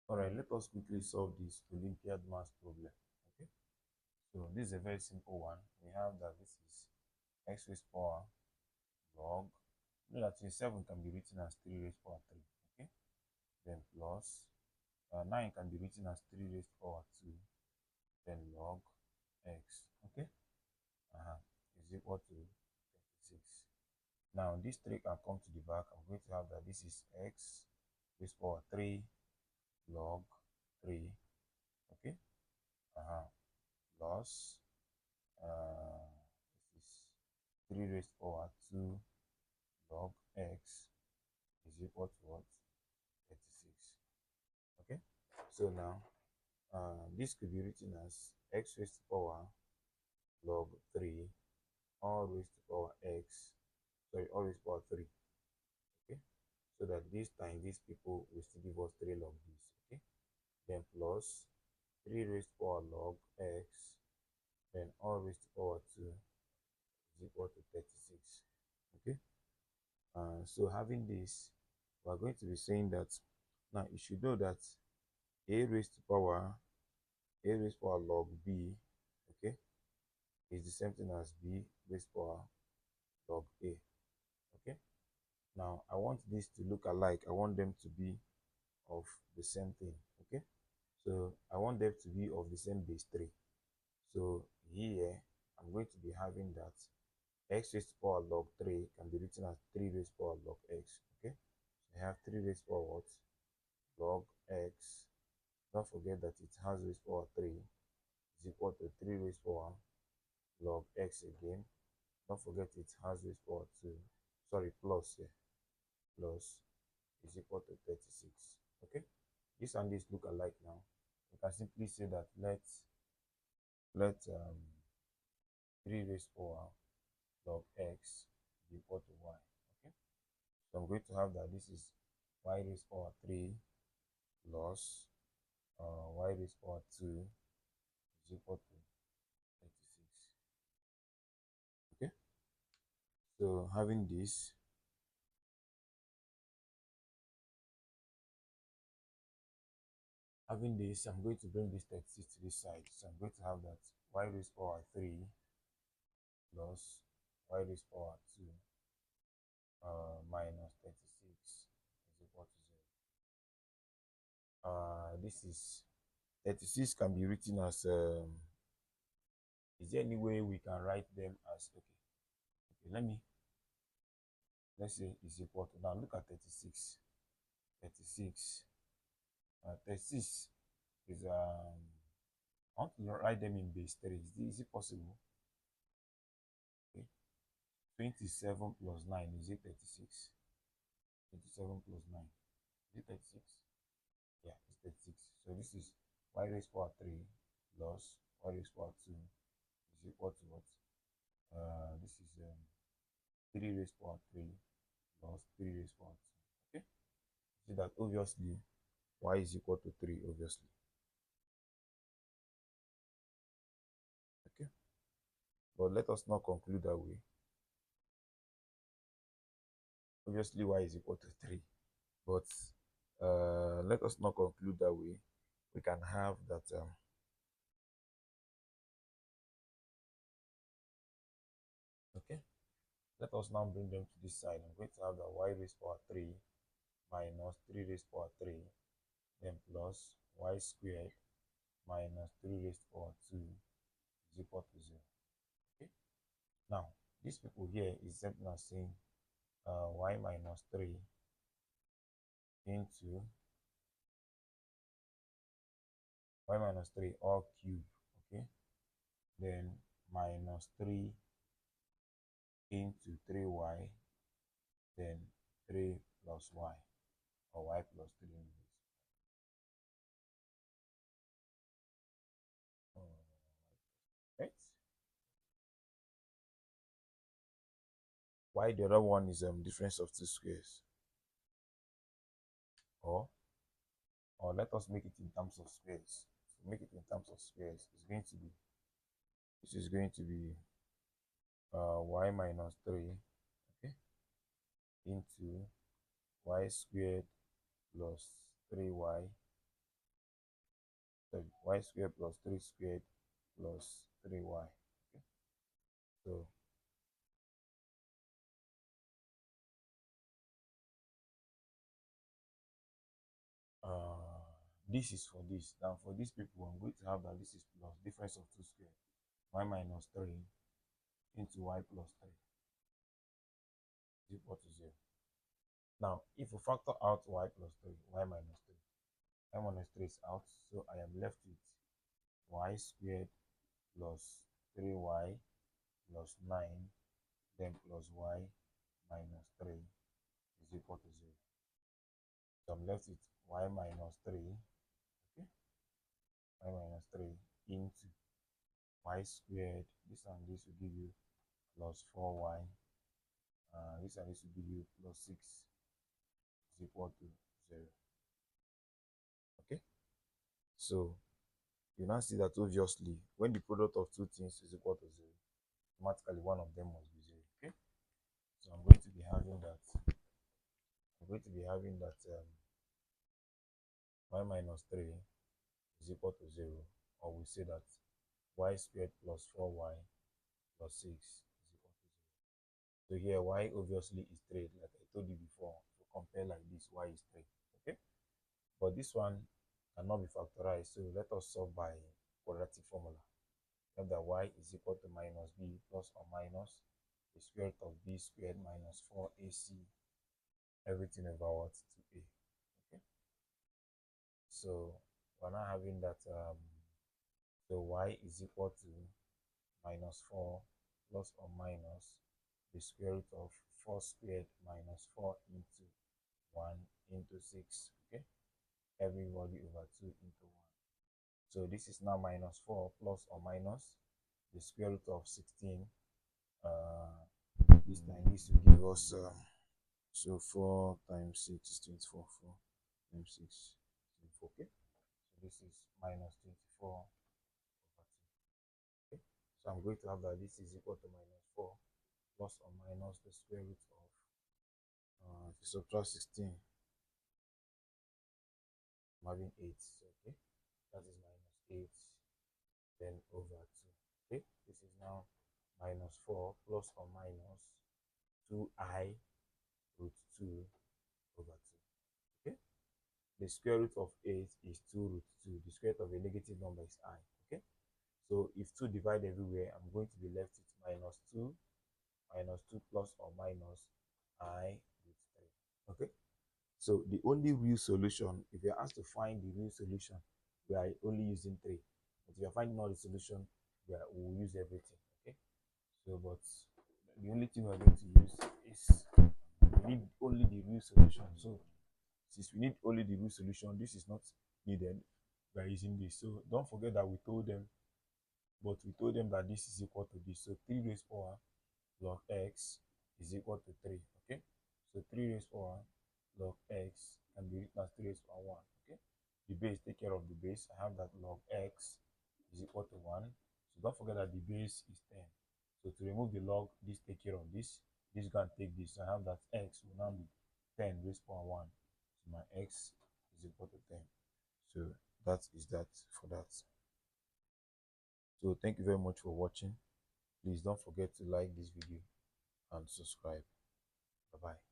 All right, let us quickly solve this Olympiad math problem. Okay, so this is a very simple one. We have that this is x raised power log. You know that 27 can be written as 3 raised power 3. Okay, then plus 9 can be written as 3 raised power 2. Then log x. Okay, is equal to 36. Now this 3 can come to the back. I'm going to have that this is x raised power 3 log 3. Okay, plus this is 3 raised power 2 log x is equal to what? 36. Okay, so now this could be written as x raised to power log 3 all raised to power x, sorry, all raised to power 3. Okay, so that this time these people will still give us 3 log this. Okay, then plus 3 raised to power log x, then all raised to power 2 is equal to 36. Okay, so having this, we are going to be saying that now you should know that a raised to power log b, okay, is the same thing as b raised to power log a. Okay, now I want this to look alike. I want them to be of the same thing. Okay, so I want them to be of the same base 3. So here I'm going to be having that x raised to power log 3 can be written as 3 raised to power log x. Okay, so I have 3 raised to power what? Log x. Don't forget that it has raised to power 3 is equal to 3 raised to power log x again. Don't forget it has raised to power 2. Sorry, plus here. Plus is equal to 36. Okay, this and this look alike now. We can simply say that let 3 raised to power log x be equal to y. Okay, so I'm going to have that this is y raised to power 3 plus y raised to power 2 is equal to 36. Okay, so having this, I'm going to bring this 36 to this side. So I'm going to have that y raised to power 3 plus y raised to power 2 minus 36 is equal to 0. This is 36 can be written as is there any way we can write them as okay, let's say is equal to, now look at 36. 36 36 is I want to write them in base 3. Is it possible? Okay, 27 plus 9, is it 36? 27 plus 9, is it 36? Yeah, it's 36. So this is y raised to power 3 plus y raised to power 2 is equal to what? This is 3 raised to power 3 plus 3 raised to power 2. Okay, see that obviously y is equal to 3, obviously. Okay, but let us not conclude that way. Obviously y is equal to 3, but let us not conclude that way. We can have that okay, let us now bring them to this side. I'm going to have the y raised to power 3 minus 3 raised to power 3, then plus y squared minus 3 raised to power 2 is equal to 0. Okay, now these people here is something as saying y minus 3 into y minus 3 all cube. Okay, then minus 3 into 3y, then 3 plus y, or y plus 3 inverse. Right? Y, the other one is difference of two squares. Or let us make it in terms of squares. So make it in terms of squares. It's going to be, this is going to be y minus 3, okay, into y squared plus 3y y squared plus 3 squared plus 3y. Okay? So this is for this. Now for these people, I'm going to have that this is plus difference of 2 squared, y minus 3 into y plus 3 is equal to 0. Now, if we factor out y plus 3, y minus 3, y minus 3 is out, so I am left with y squared plus 3y plus 9, then plus y minus 3 is equal to 0. So I'm left with y minus 3, okay, y minus 3 into y squared, this and this will give you plus 4y, this and this will give you plus 6 is equal to 0. Okay, so you now see that obviously when the product of two things is equal to 0, automatically one of them must be 0. Okay, so I'm going to be having that y minus 3 is equal to 0, or we say that y squared plus 4y plus 6 is equal to 0. So here y obviously is 3, like I told you before. To compare like this, y is 3. Okay, but this one cannot be factorized, so let us solve by quadratic formula. Have that y is equal to minus b plus or minus the square root of b squared minus 4ac everything over what to a. Okay, so we're now having that so y is equal to minus 4 plus or minus the square root of 4 squared minus 4 into 1 into 6. Okay, everybody over 2 into 1. So this is now minus 4 plus or minus the square root of 16. This time this will give us so 4 times 6 is 24. 4 times 6 is 24. Okay, so this is minus 24 over 2. Okay, so I'm going to have that this is equal to minus 4 plus or minus the square root of if you subtract 16, I'm having 8. So, okay, that is minus 8 then over 2. Okay, this is now minus 4 plus or minus 2i root 2 over 2. Okay, the square root of 8 is 2 root 2. The square root of a negative number is I. Okay, so if 2 divide everywhere, I'm going to be left with minus 2 plus or minus I root 3. Okay, so the only real solution, if you're asked to find the real solution, we are only using 3. But if you're finding all the solution, we'll use everything. Okay, so but the only thing we're going to use is we need only the real solution. So since we need only the real solution, this is not needed. We are using this. So don't forget that we told them that this is equal to this. So 3 raised power log x is equal to 3. Okay, so 3 raised power log x can be written as 3 raised power 1. Okay, the base, take care of the base. I have that log x is equal to 1. So don't forget that the base is 10. So to remove the log, this take care of this. This can take this. So I have that x will now be 10 raised power 1. So my x is equal to 10. So that is that for that. So thank you very much for watching. Please don't forget to like this video and subscribe. Bye bye.